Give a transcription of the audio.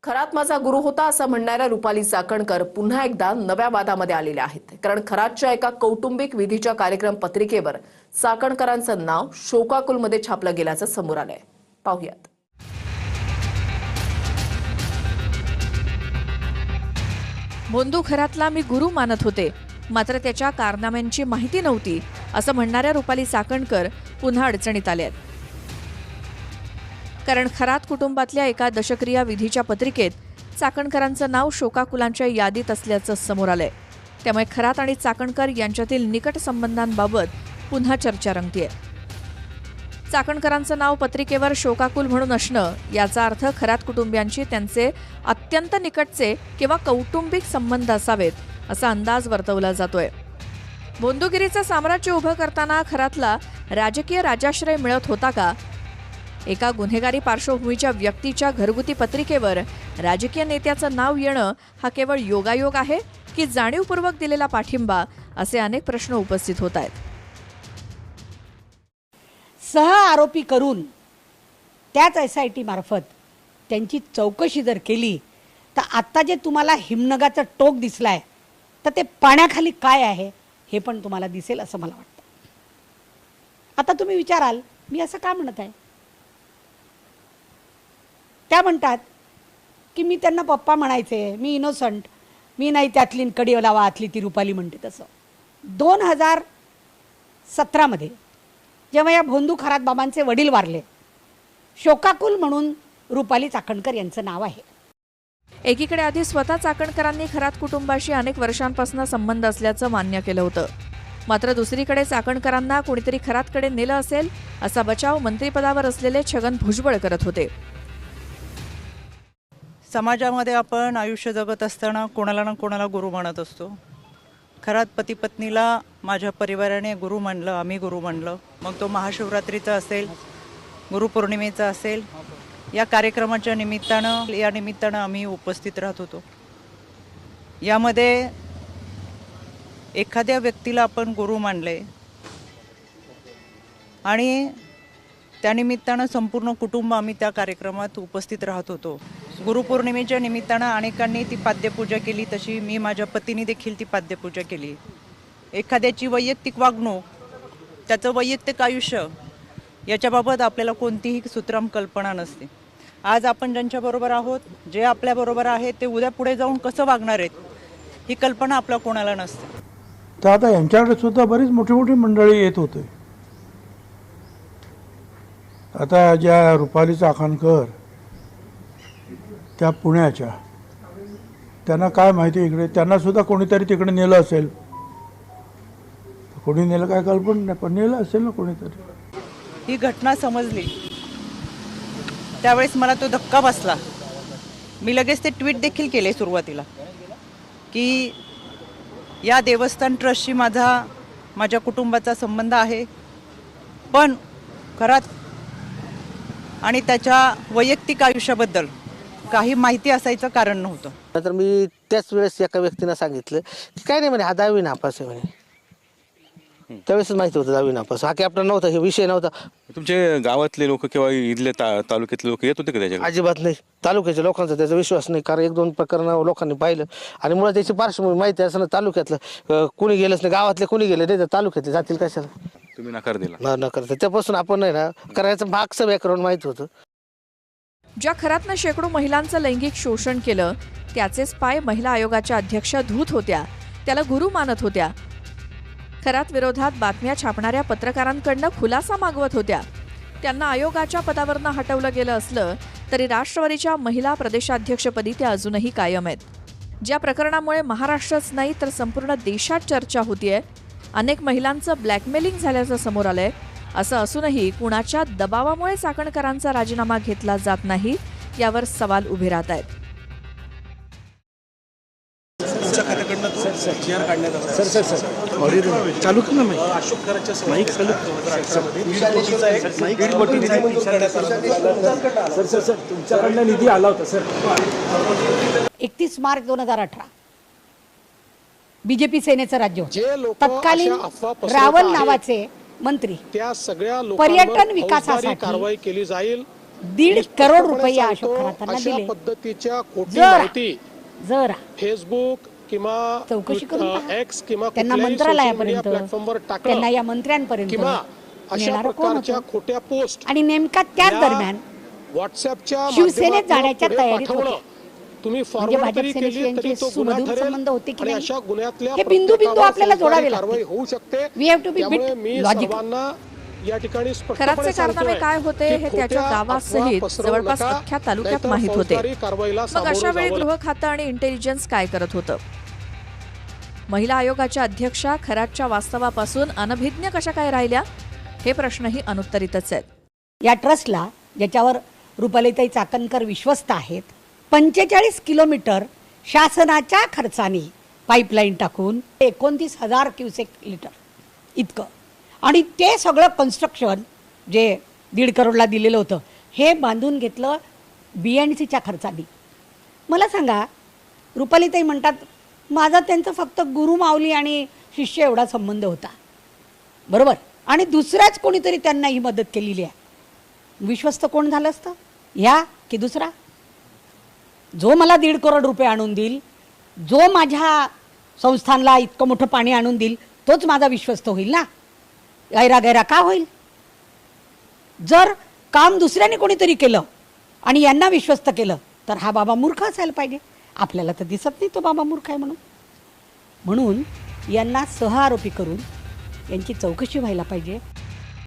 खरात माझा गुरु होता असं म्हणणाऱ्या रुपाली चाकणकर पुन्हा एकदा नव्या वादामध्ये आलेल्या आहेत। कारण खरातच्या एका कौटुंबिक विधीच्या कार्यक्रम पत्रिकेवर चाकणकरांचं नाव शोकाकुलमध्ये छापलं गेल्याचं समोर आलंय। पाहूयात। बोंधू खरातला मी गुरु मानत होते, मात्र त्याच्या कारनाम्यांची माहिती नव्हती असं म्हणणाऱ्या रुपाली चाकणकर पुन्हा अडचणीत आल्यात। कारण खरात कुटुंबातल्या एका दशक्रिया विधीच्या पत्रिकेत चाकणकरांचं नाव शोकाकुलांच्या यादीत असल्याचं समोर आलंय। त्यामुळे खरात आणि चाकणकर यांच्यातील निकट संबंधांबाबत पुन्हा चर्चा रंगतेय। चाकणकरांचं नाव पत्रिकेवर शोकाकुल म्हणून असणं याचा अर्थ खरात कुटुंबियांशी त्यांचे अत्यंत निकटचे किंवा कौटुंबिक संबंध असावेत असा अंदाज वर्तवला जातोय। बोंधुगिरीचं साम्राज्य उभं करताना खरातला राजकीय राजाश्रय मिळत होता का? एका गुन्हेगारी पार्श्वभूमीच्या व्यक्तीच्या घरगुती पत्रिकेवर राजकीय नेत्याचं नाव येणं हा केवळ योगायोग आहे की जाणीवपूर्वक दिलेला पाठिंबा, असे अनेक प्रश्न उपस्थित होत आहेत। सह आरोपी करून त्याच SIT मार्फत त्यांची चौकशी जर केली तर आता जे तुम्हाला हिमनगाचं टोक दिसलाय तर ते पाण्याखाली काय आहे हे पण तुम्हाला दिसेल असं मला वाटतं। आता तुम्ही विचाराल मी असं का म्हणत आहे? त्या म्हणतात की मी त्यांना पप्पा म्हणायचे, मी इनोसंट, मी नाही त्यातली कडी लावा आतली ती रुपाली म्हणते तसं। 2017 मध्ये जेव्हा या बोंधू खरात बाबांचे वडील वारले, शोकाकुल म्हणून रुपाली चाकणकर यांचं नाव आहे। एकीकडे आधी स्वतः चाकणकरांनी खरात कुटुंबाशी अनेक वर्षांपासून संबंध असल्याचं मान्य केलं होतं, मात्र दुसरीकडे चाकणकरांना कोणीतरी खरातकडे नेलं असेल असा बचाव मंत्रिपदावर असलेले छगन भुजबळ करत होते। समाजामध्ये आपण आयुष्य जगत असताना कोणाला ना कोणाला गुरु मानत असतो। खरात पती पत्नीला माझ्या परिवाराने गुरु मानलं, आम्ही गुरु मानलं। मग तो महाशिवरात्रीचा असेल, गुरुपौर्णिमेचा असेल, या कार्यक्रमाच्या निमित्तानं आम्ही उपस्थित राहत होतो। यामध्ये एखाद्या व्यक्तीला आपण गुरु मानले आणि त्यानिमित्तानं संपूर्ण कुटुंब आम्ही त्या कार्यक्रमात उपस्थित राहत होतो। गुरुपौर्णिमेच्या निमित्तानं अनेकांनी ती पाद्यपूजा केली, तशी मी माझ्या पतीने देखील ती पाद्यपूजा केली। एखाद्याची वैयक्तिक वागणूक, त्याचं वैयक्तिक आयुष्य याच्याबाबत आपल्याला कोणतीही सुतराम कल्पना नसते। आज आपण ज्यांच्याबरोबर आहोत, जे आपल्याबरोबर आहेत, ते उद्या पुढे जाऊन कसं वागणार आहेत ही कल्पना आपल्या कोणाला नसते। तर आता यांच्याकडे सुद्धा बरीच मोठी मोठी मंडळी येत होते। आता ज्या रुपाली चाकणकर त्या पुण्याच्या, त्यांना काय माहिती इकडे, त्यांना सुद्धा कोणीतरी तिकडे नेलं असेल। कोणी नेलं काय कल्पना नाही, पण नेलं असेल ना कोणीतरी। ही घटना समजली त्यावेळेस मला तो धक्का बसला। मी लगेच ते ट्विट देखील केले सुरुवातीला की या देवस्थान ट्रस्टशी माझ्या कुटुंबाचा संबंध आहे, पण खरात आणि त्याच्या वैयक्तिक आयुष्याबद्दल काही माहिती असायचं कारण नव्हतं। तर मी त्याच वेळेस एका व्यक्तीनं सांगितलं की काय नाही म्हणे, हा 10वी नापास आहे म्हणे। त्यावेळेस माहिती होतं 10वी नापास, हा कॅप्टन नव्हता, हे विषय नव्हता। तुमचे गावातले लोक किंवा इथले तालुक्यातले लोक येत होते का त्याच्या? अजिबात नाही, तालुक्याच्या लोकांचा त्याचा विश्वास नाही। कारण 1-2 प्रकरण लोकांनी पाहिलं आणि मुळात त्याची पार्श्वभूमी माहिती असं तालुक्यातलं कोणी गेलंच नाही, गावातले कोणी गेले नाही, तर तालुक्यातले जातील कशाला? तुम्ही नकार दिला? नकार, त्यापासून आपण नाही ना करायचं मागचं बॅकग्राऊंड माहिती होतं। ज्या खरातनं शेकडो महिलांचं लैंगिक शोषण केलं त्याचेच पाय महिला आयोगाच्या अध्यक्ष धूत होत्या, त्याला गुरु मानत होत्या। खरात विरोधात बातम्या छापणाऱ्या पत्रकारांकडनं खुलासा मागवत होत्या। त्यांना आयोगाच्या पदावरनं हटवलं गेलं असलं तरी राष्ट्रवादीच्या महिला प्रदेशाध्यक्षपदी त्या अजूनही कायम आहेत। ज्या प्रकरणामुळे महाराष्ट्रच नाही तर संपूर्ण देशात चर्चा होतीये, अनेक महिलांचं ब्लॅकमेलिंग झाल्याचं समोर आलंय। असं असूनही कुणाच्या दबावामुळे चाकणकरांचा राजीनामा घेतला जात नाही यावर सवाल उभे राहत आहेत। चालू कर ना माईक चालू। 31 मार्च 2018 BJP सेनेचं राज्य होतं। तत्कालीन रावल नावाचे मंत्री त्या सगळ्या पर्यटन विकासासाठी कारवाई केली जाईल 1.5 करोड रुपये या अशोक खरातांना अशा दिले. पद्धतीच्या खोटी जर- माहिती जर फेसबुक किंवा चौकशी करून पहा. एक्स किंवा त्यांना कुठल्याही social media मंत्रालयापर्यंत प्लॅटफॉर्मवर त्यांना टाकणं या मंत्र्यांपर्यंत किंवा अशा नेणारं कोण प्रकारच्या होतं? खोट्या पोस्ट आणि नेमका त्याच या दरम्यान व्हॉट्सअपच्या शिवसेनेत माध्यमातून जाण्याच्या पुढे तयारीत पाठवणं, होते. तुम्ही म्हणजे फॉरवर्ड भाजप तरी सेनेशी केली तरी यांचे तो गुन्हा सुमधुर ठरेल संबंध होते की आणि नाही? अशा गुन्ह्यातल्या हे बिंदू प्रत्येकावर आपल्याला फौजदारी जोडावे कारवाई लागतील. होऊ शकते. We have to be bit त्यामुळे मी logical. सर्वांना या ठिकाणी स्पष्टपणे खरातचे कारनामे सांगतोय काय होते की हे त्याच्या खोट्या गावासहित अफवा पसरवू जवळपास नका, अख्ख्या तालुक्यात नाहीतर माहीत होते. फौजदारी कारवाईला मग सामोरं अशा वेळी जावं गृह खातं आणि इंटेलिजन्स काय करत होतं? महिला आयोगाच्या अध्यक्षा खरातच्या वास्तवापासून अनभिज्ञ कशा काय राहिल्या, हे प्रश्नही अनुत्तरितच आहेत. या ट्रस्टला, ज्याच्यावर रुपालीताई चाकणकर विश्वस्त आहेत, 45 किलोमीटर शासनाच्या खर्चाने पाईपलाईन टाकून 29,000 क्युसेक लिटर इतकं, आणि ते सगळं कन्स्ट्रक्शन जे 1.5 करोडला दिलेलं होतं हे बांधून घेतलं BNCच्या खर्चाने. मला सांगा, रुपालीताई म्हणतात माझा त्यांचा फक्त गुरु माऊली आणि शिष्य एवढा संबंध होता, बरोबर, आणि दुसराच कोणीतरी त्यांना ही मदत केलेली आहे. विश्वस्त कोण झालं असतं, या की दुसरा? जो मला 1.5 करोड रुपये आणून देईल, जो माझ्या संस्थानला इतकं मोठं पाणी आणून देईल, तोच माझा विश्वस्त होईल ना. गैरा का होईल? जर काम दुसऱ्याने कोणीतरी केलं आणि यांना विश्वस्त केलं तर हा बाबा मूर्ख असायला पाहिजे. आपल्याला तर दिसत नाही तो बाबा मूर्ख आहे म्हणून यांना सहआरोपी करून यांची चौकशी व्हायला पाहिजे.